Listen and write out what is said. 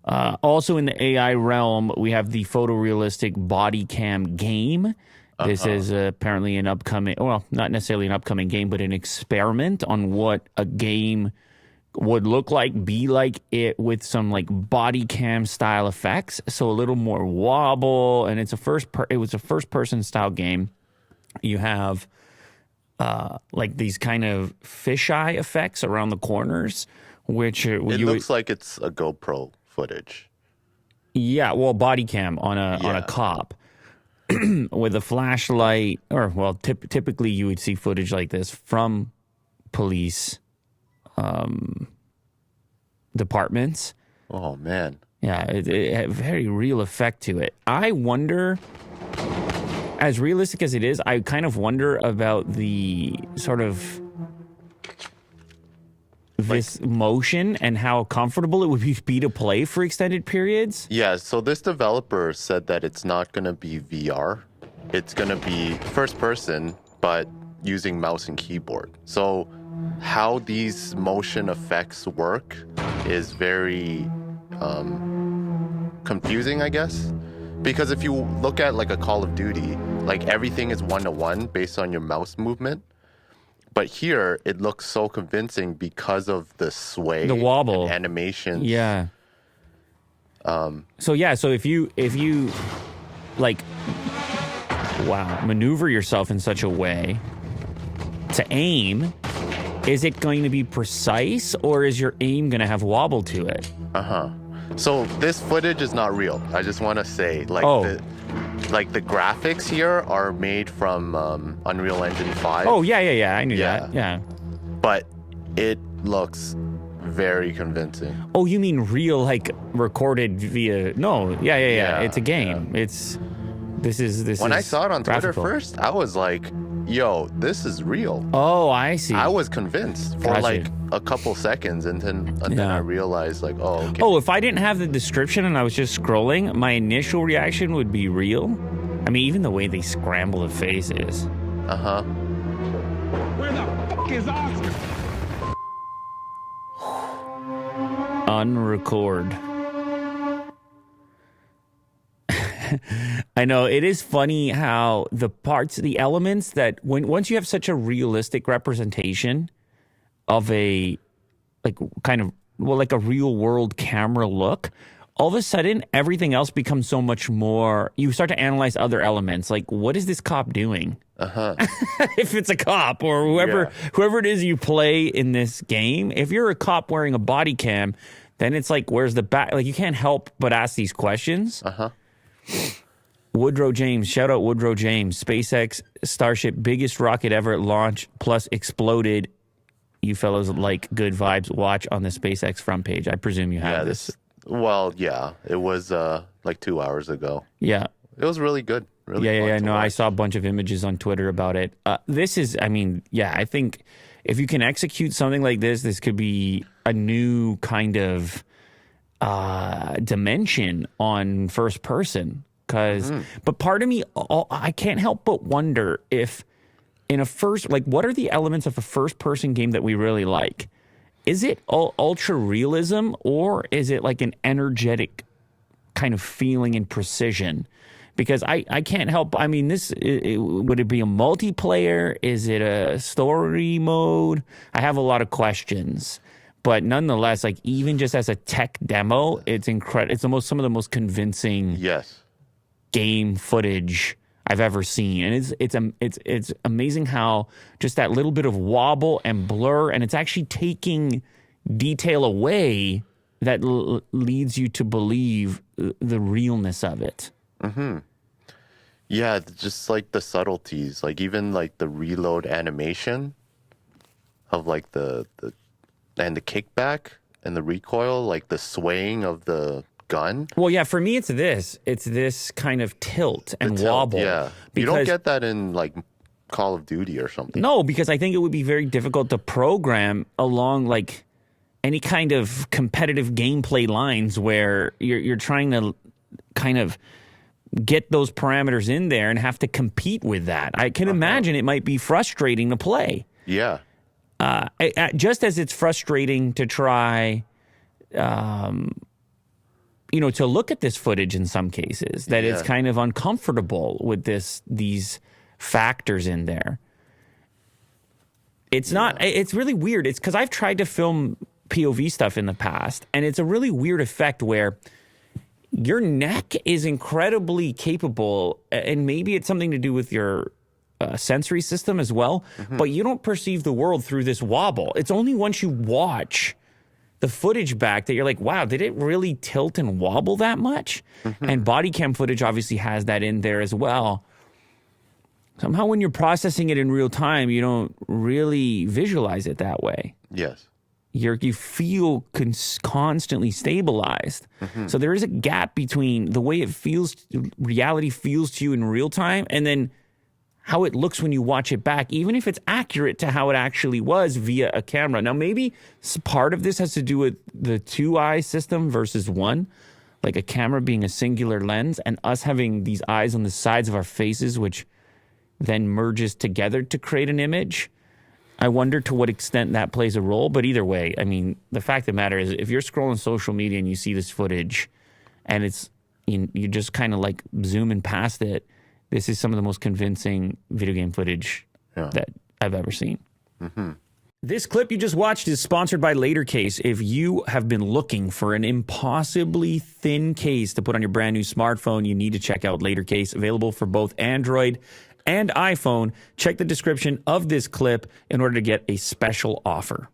Also in the AI realm, we have the photorealistic body cam game. This is apparently an upcoming, well, not necessarily an upcoming game, but an experiment on what a game would look like, be like it with some like body cam style effects. So a little more wobble, and it was a first person style game. You have like these kind of fisheye effects around the corners, which it looks like it's a GoPro footage. Yeah, well, body cam on a cop. With a flashlight, or well, typically you would see footage like this from police departments. Oh man, yeah, it had a very real effect to it. I wonder, as realistic as it is, I kind of wonder about the sort of this motion and how comfortable it would be to play for extended periods. Yeah, so this developer said that it's not going to be VR. It's going to be first person, but using mouse and keyboard. So how these motion effects work is very confusing, I guess. Because if you look at like a Call of Duty, like everything is one-to-one based on your mouse movement. But here, it looks so convincing because of the sway, the wobble, and animations. Yeah. So if you like, maneuver yourself in such a way to aim, is it going to be precise, or is your aim going to have wobble to it? So this footage is not real. I just want to say, the graphics here are made from Unreal Engine 5. Oh, yeah. I knew that. Yeah. But it looks very convincing. Oh, you mean real, like recorded via... No, yeah. It's a game. Yeah. This is When I saw it on graphical. Twitter first, I was like, yo, this is real. Oh, I see. I was convinced for like a couple seconds, and then I realized like, oh, okay. Oh, if I didn't have the description and I was just scrolling, my initial reaction would be real. I mean, even the way they scramble the faces. Where the fuck is Oscar? Unrecord. I know, it is funny how the elements that once you have such a realistic representation of a like a real world camera look, all of a sudden everything else becomes so much more. You start to analyze other elements, like what is this cop doing? If it's a cop or whoever it is you play in this game, if you're a cop wearing a body cam, then it's like, where's the back? Like, you can't help but ask these questions. Woodrow James, shout out Woodrow James. SpaceX Starship, biggest rocket ever at launch, plus exploded. You fellows like good vibes. Watch on the SpaceX front page. I presume you have this. Well, yeah, it was like 2 hours ago. Yeah. It was really good. Really fun to No, watch. I saw a bunch of images on Twitter about it. This is, I think if you can execute something like this could be a new kind of dimension on first person. But part of me, I can't help but wonder if in what are the elements of a first person game that we really like? Is it ultra realism, or is it like an energetic kind of feeling and precision? Because I can't help. I mean, would it be a multiplayer? Is it a story mode? I have a lot of questions, but nonetheless, like even just as a tech demo, it's incredible. It's some of the most convincing game footage I've ever seen, and it's amazing how just that little bit of wobble and blur, and it's actually taking detail away that leads you to believe the realness of it. Yeah, just like the subtleties, like even like the reload animation of like the kickback and the recoil, like the swaying of the gun. Well, yeah, for me it's this kind of tilt and wobble. Yeah, you don't get that in like Call of Duty or something. No, because I think it would be very difficult to program along like any kind of competitive gameplay lines where you're trying to kind of get those parameters in there and have to compete with that. I can imagine it might be frustrating to play. Yeah. Just as it's frustrating to try to look at this footage in some cases, that it's kind of uncomfortable with these factors in there. It's not, it's really weird. It's because I've tried to film POV stuff in the past, and it's a really weird effect where your neck is incredibly capable, and maybe it's something to do with your sensory system as well, but you don't perceive the world through this wobble. It's only once you watch the footage back that you're like, wow, did it really tilt and wobble that much? And body cam footage obviously has that in there as well. Somehow when you're processing it in real time, you don't really visualize it that way. Yes. You feel constantly stabilized. So there is a gap between the way reality feels to you in real time, and then how it looks when you watch it back, even if it's accurate to how it actually was via a camera. Now, maybe part of this has to do with the 2-eye system versus one, like a camera being a singular lens and us having these eyes on the sides of our faces, which then merges together to create an image. I wonder to what extent that plays a role. But either way, I mean, the fact of the matter is, if you're scrolling social media and you see this footage and you just kind of like zooming past it, this is some of the most convincing video game footage that I've ever seen. This clip you just watched is sponsored by LaterCase. If you have been looking for an impossibly thin case to put on your brand new smartphone, you need to check out LaterCase, available for both Android and iPhone. Check the description of this clip in order to get a special offer.